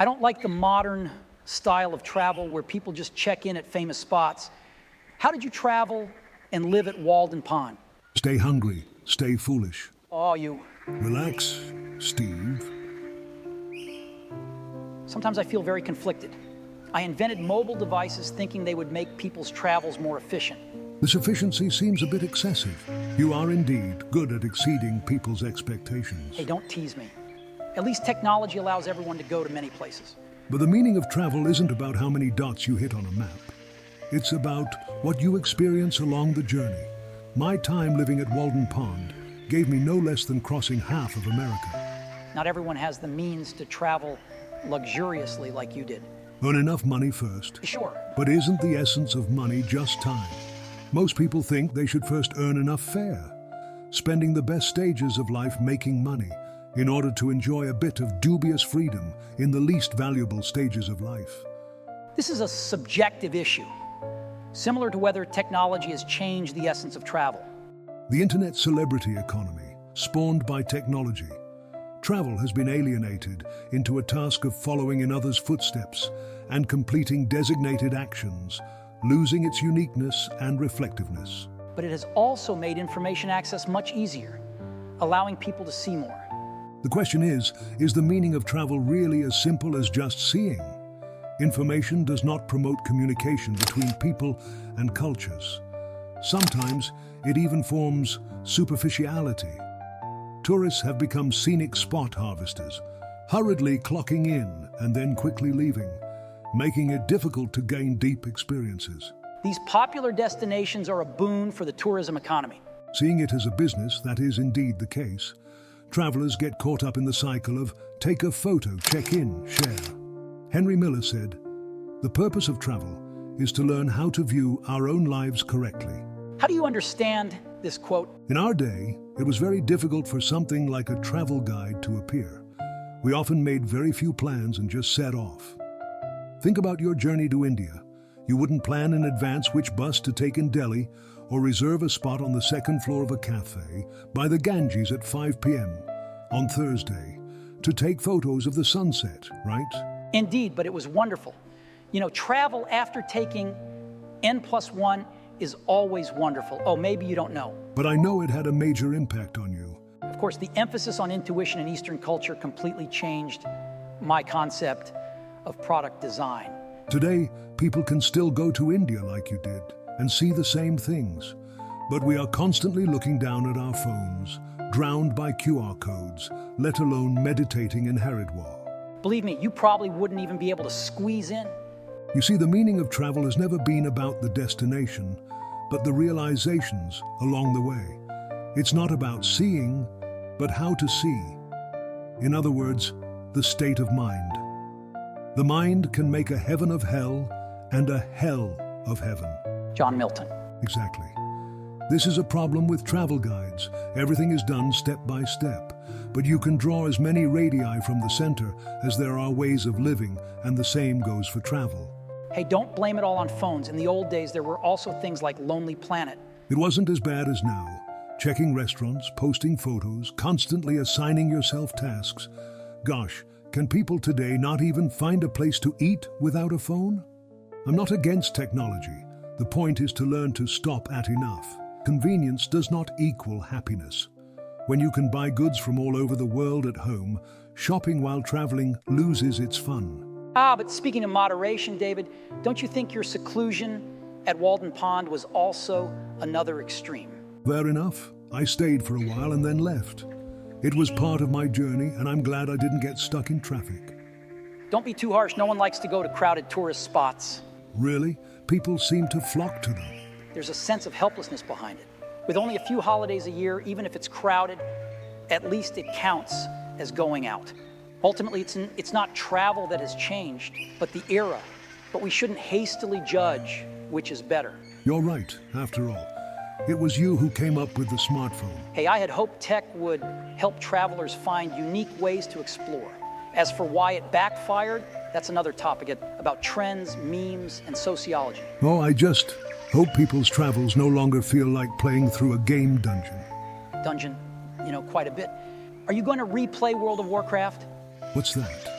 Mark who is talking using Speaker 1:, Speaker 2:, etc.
Speaker 1: I don't like the modern style of travel where people just check in at famous spots. How did you travel and live at Walden Pond?
Speaker 2: Stay hungry, stay foolish.
Speaker 1: Oh, you.
Speaker 2: Relax, Steve.
Speaker 1: Sometimes I feel very conflicted. I invented mobile devices thinking they would make people's travels more efficient.
Speaker 2: This efficiency seems a bit excessive. You are indeed good at exceeding people's expectations.
Speaker 1: Hey, don't tease me. At least technology allows everyone to go to many places.
Speaker 2: But the meaning of travel isn't about how many dots you hit on a map. It's about what you experience along the journey. My time living at Walden Pond gave me no less than crossing half of America.
Speaker 1: Not everyone has the means to travel luxuriously like you did.
Speaker 2: Earn enough money first.
Speaker 1: Sure.
Speaker 2: But isn't the essence of money just time? Most people think they should first earn enough fare, spending the best stages of life making money in order to enjoy a bit of dubious freedom in the least valuable stages of life.
Speaker 1: This is a subjective issue, similar to whether technology has changed the essence of travel.
Speaker 2: The internet celebrity economy, spawned by technology, travel has been alienated into a task of following in others' footsteps and completing designated actions, losing its uniqueness and reflectiveness.
Speaker 1: But it has also made information access much easier, allowing people to see more.
Speaker 2: The question is the meaning of travel really as simple as just seeing? Information does not promote communication between people and cultures. Sometimes it even forms superficiality. Tourists have become scenic spot harvesters, hurriedly clocking in and then quickly leaving, making it difficult to gain deep experiences.
Speaker 1: These popular destinations are a boon for the tourism economy.
Speaker 2: Seeing it as a business, that is indeed the case. Travelers get caught up in the cycle of take a photo, check in, share. Henry Miller said, "The purpose of travel is to learn how to view our own lives correctly."
Speaker 1: How do you understand this quote?
Speaker 2: In our day, it was very difficult for something like a travel guide to appear. We often made very few plans and just set off. Think about your journey to India. You wouldn't plan in advance which bus to take in Delhi or reserve a spot on the second floor of a cafe by the Ganges at 5 p.m. on Thursday to take photos of the sunset, right?
Speaker 1: Indeed, but it was wonderful. You know, travel after taking N+1 is always wonderful. Oh, maybe you don't know.
Speaker 2: But I know it had a major impact on you.
Speaker 1: Of course, the emphasis on intuition in Eastern culture completely changed my concept of product design.
Speaker 2: Today, people can still go to India like you did and see the same things. But we are constantly looking down at our phones, drowned by QR codes, let alone meditating in Haridwar.
Speaker 1: Believe me, you probably wouldn't even be able to squeeze in.
Speaker 2: You see, the meaning of travel has never been about the destination, but the realizations along the way. It's not about seeing, but how to see. In other words, the state of mind. The mind can make a heaven of hell and a hell of heaven.
Speaker 1: John Milton.
Speaker 2: Exactly. This is a problem with travel guides. Everything is done step by step, but you can draw as many radii from the center as there are ways of living, and the same goes for travel.
Speaker 1: Hey, don't blame it all on phones. In the old days, there were also things like Lonely Planet.
Speaker 2: It wasn't as bad as now. Checking restaurants, posting photos, constantly assigning yourself tasks. Gosh, can people today not even find a place to eat without a phone? I'm not against technology. The point is to learn to stop at enough. Convenience does not equal happiness. When you can buy goods from all over the world at home, shopping while traveling loses its fun.
Speaker 1: But speaking of moderation, David, don't you think your seclusion at Walden Pond was also another extreme?
Speaker 2: Fair enough. I stayed for a while and then left. It was part of my journey, and I'm glad I didn't get stuck in traffic.
Speaker 1: Don't be too harsh. No one likes to go to crowded tourist spots.
Speaker 2: Really? People seem to flock to them.
Speaker 1: There's a sense of helplessness behind it. With only a few holidays a year, even if it's crowded, at least it counts as going out. Ultimately, it's not travel that has changed, but the era. But we shouldn't hastily judge which is better.
Speaker 2: You're right, after all. It was you who came up with the smartphone.
Speaker 1: Hey, I had hoped tech would help travelers find unique ways to explore. As for why it backfired, that's another topic about trends, memes, and sociology.
Speaker 2: Oh, I just hope people's travels no longer feel like playing through a game dungeon.
Speaker 1: Dungeon, quite a bit. Are you going to replay World of Warcraft?
Speaker 2: What's that?